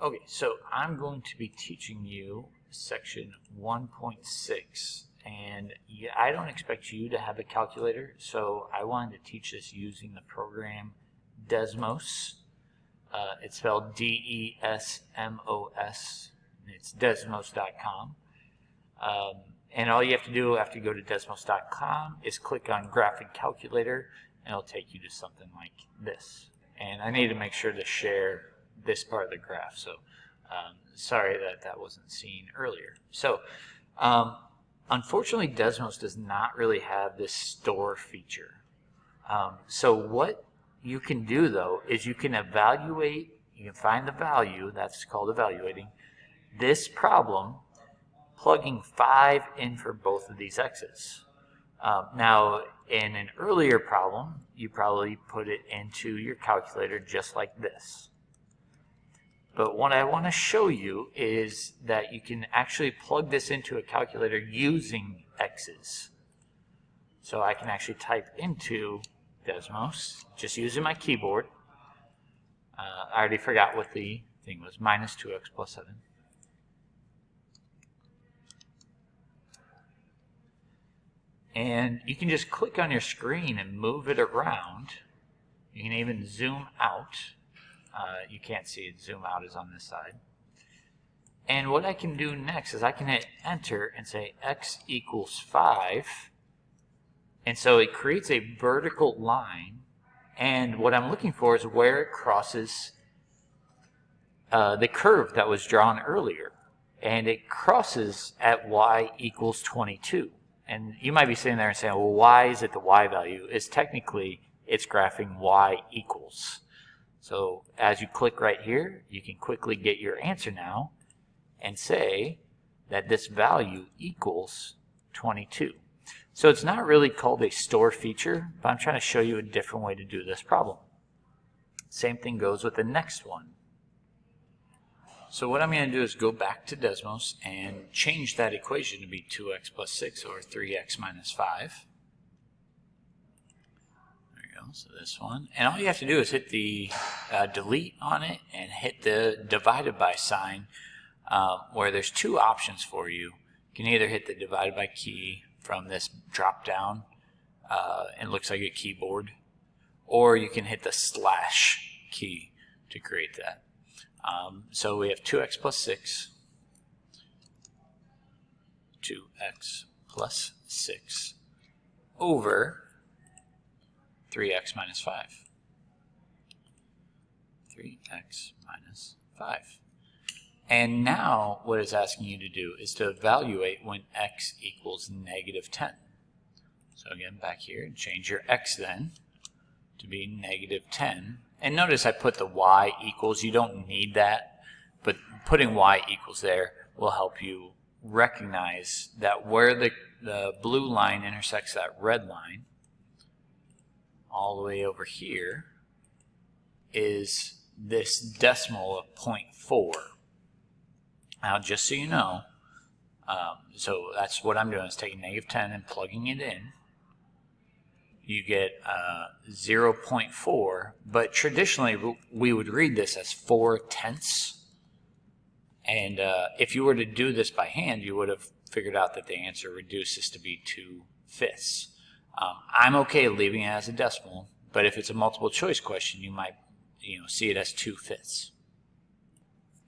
Okay, so I'm going to be teaching you section 1.6, and I don't expect you to have a calculator, so I wanted to teach this using the program Desmos. It's spelled D-E-S-M-O-S, and it's desmos.com. And all you have to do after you go to desmos.com is click on Graphic Calculator, and it'll take you to something like this. And I need to make sure to share this part of the graph, so sorry that wasn't seen earlier. So unfortunately, Desmos does not really have this store feature. So what you can do, though, is you can evaluate, you can find the value, that's called evaluating, this problem, plugging 5 in for both of these x's. Now, in an earlier problem, you probably put it into your calculator just like this. But what I want to show you is that you can actually plug this into a calculator using x's. So I can actually type into Desmos, just using my keyboard. I already forgot what the thing was, minus 2x plus 7. And you can just click on your screen and move it around. You can even zoom out. You can't see it, zoom out is on this side. And what I can do next is I can hit enter and say x equals 5. And so it creates a vertical line. And what I'm looking for is where it crosses the curve that was drawn earlier. And it crosses at y equals 22. And you might be sitting there and saying, well, why is it the y value? It's technically, it's graphing y equals. So as you click right here, you can quickly get your answer now and say that this value equals 22. So it's not really called a store feature, but I'm trying to show you a different way to do this problem. Same thing goes with the next one. So what I'm going to do is go back to Desmos and change that equation to be 2x plus 6 or 3x minus 5. There you go, so this one. And all you have to do is hit the delete on it and hit the divided by sign where there's two options for you. You can either hit the divided by key from this drop down, and it looks like a keyboard, or you can hit the slash key to create that. So we have 2x plus 6, 2x plus 6 over 3x minus 5. 3x minus 5. And now what it's asking you to do is to evaluate when x equals negative 10. So again, back here, change your x then to be negative 10. And notice I put the y equals. You don't need that, but putting y equals there will help you recognize that where the blue line intersects that red line, all the way over here, is this decimal of 0.4. Now, just so you know, so that's what I'm doing, is taking negative 10 and plugging it in. You get 0.4, but traditionally we would read this as 4/10. And if you were to do this by hand, you would have figured out that the answer reduces to be 2/5. I'm okay leaving it as a decimal, but if it's a multiple choice question, you might see it as 2/5.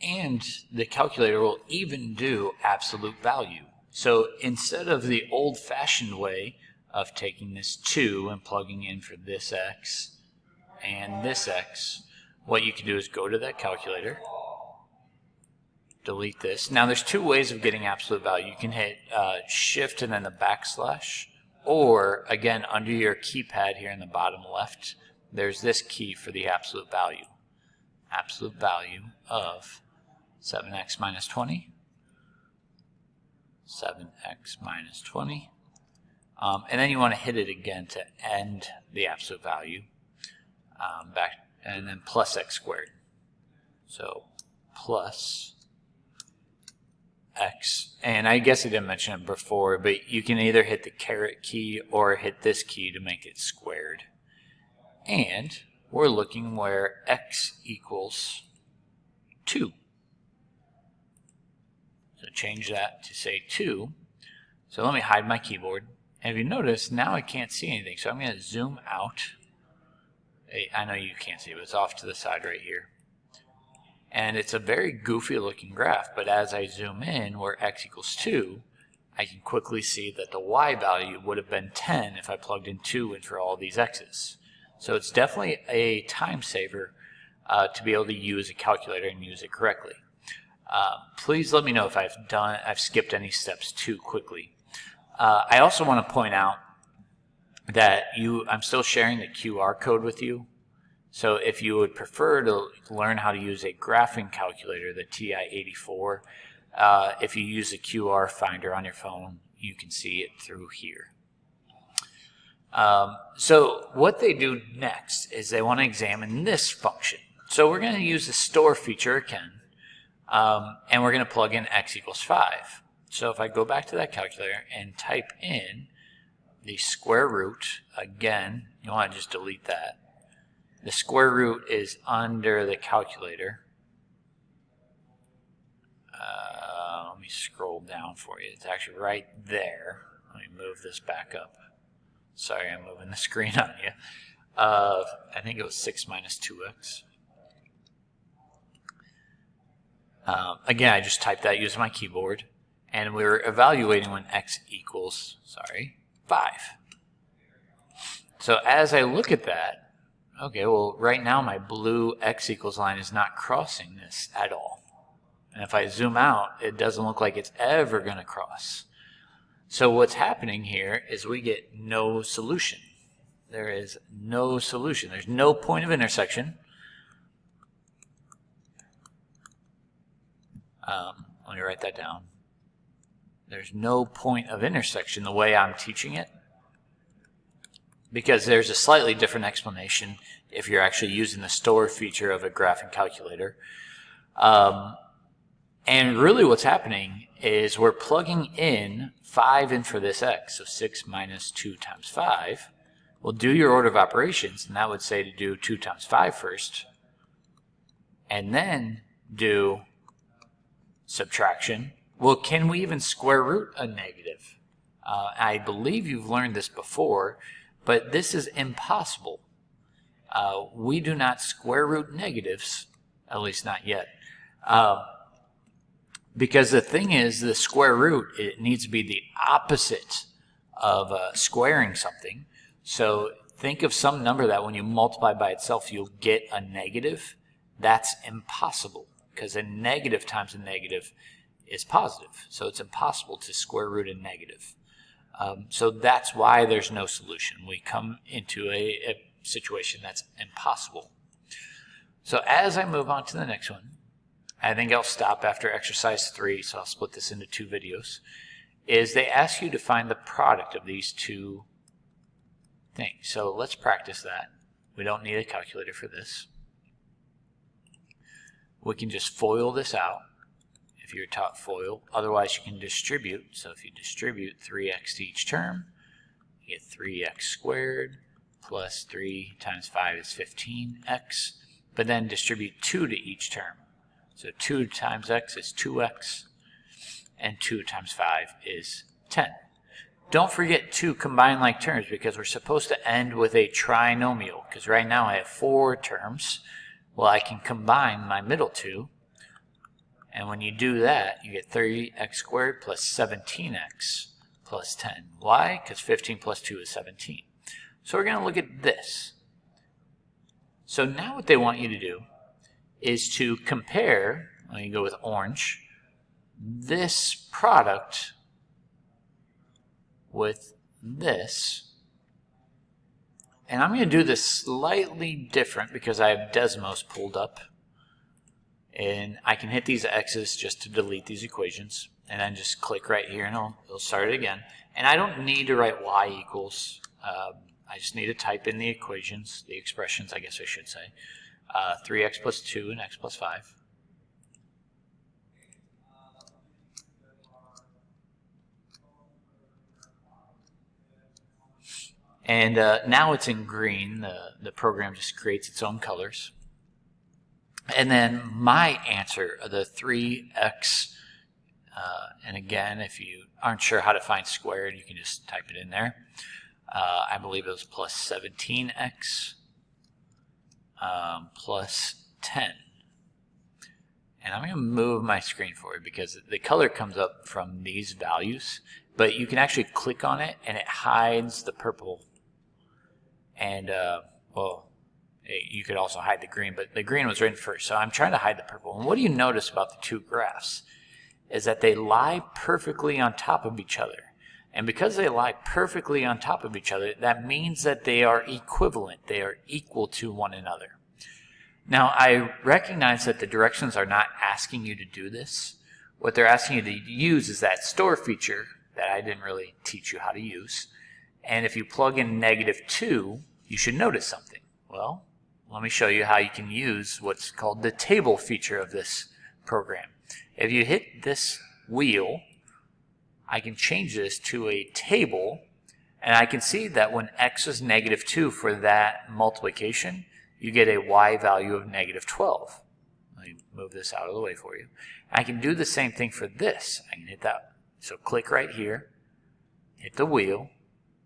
And the calculator will even do absolute value. So instead of the old-fashioned way of taking this 2 and plugging in for this x and this x, what you can do is go to that calculator, delete this. Now there's two ways of getting absolute value. You can hit shift and then the backslash, or again under your keypad here in the bottom left, there's this key for the absolute value. Absolute value of 7x minus 20, 7x minus 20. And then you want to hit it again to end the absolute value, back, and then plus x squared. So plus x, and I guess I didn't mention it before, but you can either hit the caret key or hit this key to make it squared. And we're looking where x equals 2. change that to say 2. So let me hide my keyboard. And if you notice, now I can't see anything. So I'm going to zoom out. I know you can't see it, but it's off to the side right here. And it's a very goofy looking graph, but as I zoom in where x equals 2, I can quickly see that the y value would have been 10 if I plugged in 2 in for all these x's. So it's definitely a time saver to be able to use a calculator and use it correctly. Please let me know if I've skipped any steps too quickly. I also want to point out that I'm still sharing the QR code with you. So if you would prefer to learn how to use a graphing calculator, the TI-84, if you use the QR finder on your phone, you can see it through here. So what they do next is they want to examine this function. So we're going to use the store feature again, and we're going to plug in x equals 5. So if I go back to that calculator and type in the square root, again, you want to just delete that. The square root is under the calculator. Let me scroll down for you. It's actually right there. Let me move this back up. Sorry, I'm moving the screen on you. I think it was 6 minus 2x. Again, I just typed that using my keyboard. And we were evaluating when x equals, 5. So as I look at that, okay, well, right now my blue x equals line is not crossing this at all. And if I zoom out, it doesn't look like it's ever going to cross. So what's happening here is we get no solution. There is no solution. There's no point of intersection. Let me write that down. There's no point of intersection the way I'm teaching it, because there's a slightly different explanation if you're actually using the store feature of a graphing calculator. And really what's happening is we're plugging in 5 in for this x, so 6 minus 2 times 5. We'll do your order of operations, and that would say to do 2 times 5 first, and then do subtraction. Well, can we even square root a negative? I believe you've learned this before, but this is impossible. We do not square root negatives, at least not yet. Because the thing is, the square root, it needs to be the opposite of squaring something. So think of some number that when you multiply by itself, you'll get a negative. That's impossible, because a negative times a negative is positive. So it's impossible to square root a negative. So that's why there's no solution. We come into a situation that's impossible. So as I move on to the next one, I think I'll stop after exercise 3, so I'll split this into 2 videos, is they ask you to find the product of these two things. So let's practice that. We don't need a calculator for this. We can just FOIL this out if you're taught FOIL. Otherwise, you can distribute. So if you distribute 3x to each term, you get 3x squared plus 3 times 5 is 15x. But then distribute 2 to each term. So 2 times x is 2x, and 2 times 5 is 10. Don't forget to combine like terms, because we're supposed to end with a trinomial, because right now I have 4 terms. Well, I can combine my middle two, and when you do that, you get 30x squared plus 17x plus 10. Why? Because 15 plus 2 is 17. So we're going to look at this. So now what they want you to do is to compare, let me go with orange, this product with this. And I'm going to do this slightly different because I have Desmos pulled up. And I can hit these X's just to delete these equations. And then just click right here and it'll start it again. And I don't need to write y equals. I just need to type in the equations, the expressions, I guess I should say. 3x plus 2 and x plus 5. And now it's in green. The program just creates its own colors. And then my answer, the 3x And again, if you aren't sure how to find squared, you can just type it in there. I believe it was plus 17x plus 10. And I'm going to move my screen forward because the color comes up from these values, but you can actually click on it and it hides the purple. And, well, you could also hide the green, but the green was written first. So I'm trying to hide the purple. And what do you notice about the two graphs is that they lie perfectly on top of each other. And because they lie perfectly on top of each other, that means that they are equivalent. They are equal to one another. Now, I recognize that the directions are not asking you to do this. What they're asking you to use is that store feature that I didn't really teach you how to use. And if you plug in -2, you should notice something. Well, let me show you how you can use what's called the table feature of this program. If you hit this wheel, I can change this to a table, and I can see that when x is -2 for that multiplication, you get a y value of -12. Let me move this out of the way for you. I can do the same thing for this. I can hit that. So click right here, hit the wheel,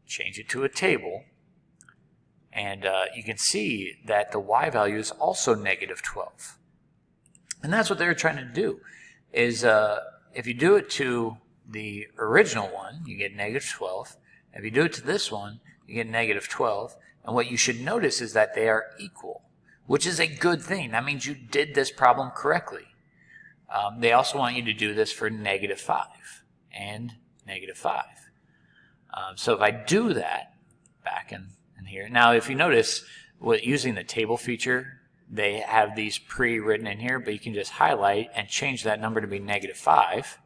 change it to a table, and you can see that the y value is also -12. And that's what they're trying to do, is if you do it to the original one, you get -12. If you do it to this one, you get -12. And what you should notice is that they are equal, which is a good thing. That means you did this problem correctly. They also want you to do this for -5 and -5. So if I do that back in here, now if you notice, using the table feature, they have these pre-written in here, but you can just highlight and change that number to be -5.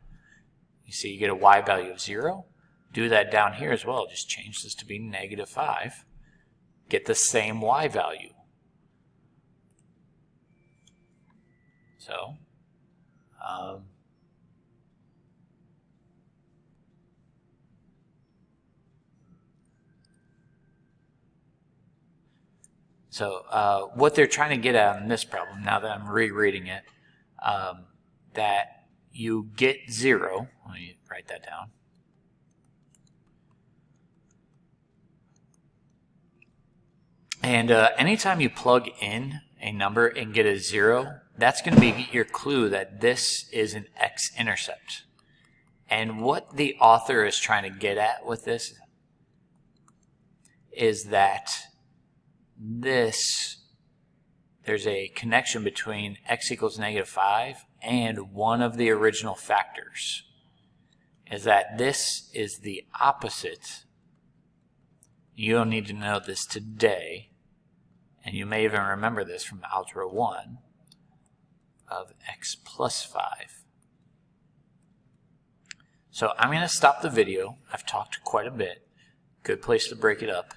You see you get a y value of 0. Do that down here as well. Just change this to be -5. Get the same y value. So, what they're trying to get at in this problem, now that I'm rereading it, that you get 0. Let me write that down. And anytime you plug in a number and get a 0, that's going to be your clue that this is an x-intercept. And what the author is trying to get at with this is that there's a connection between x equals -5 and one of the original factors. Is that this is the opposite. You don't need to know this today, and you may even remember this from Algebra 1, of x plus 5. So I'm going to stop the video. I've talked quite a bit. Good place to break it up,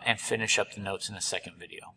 and finish up the notes in a second video.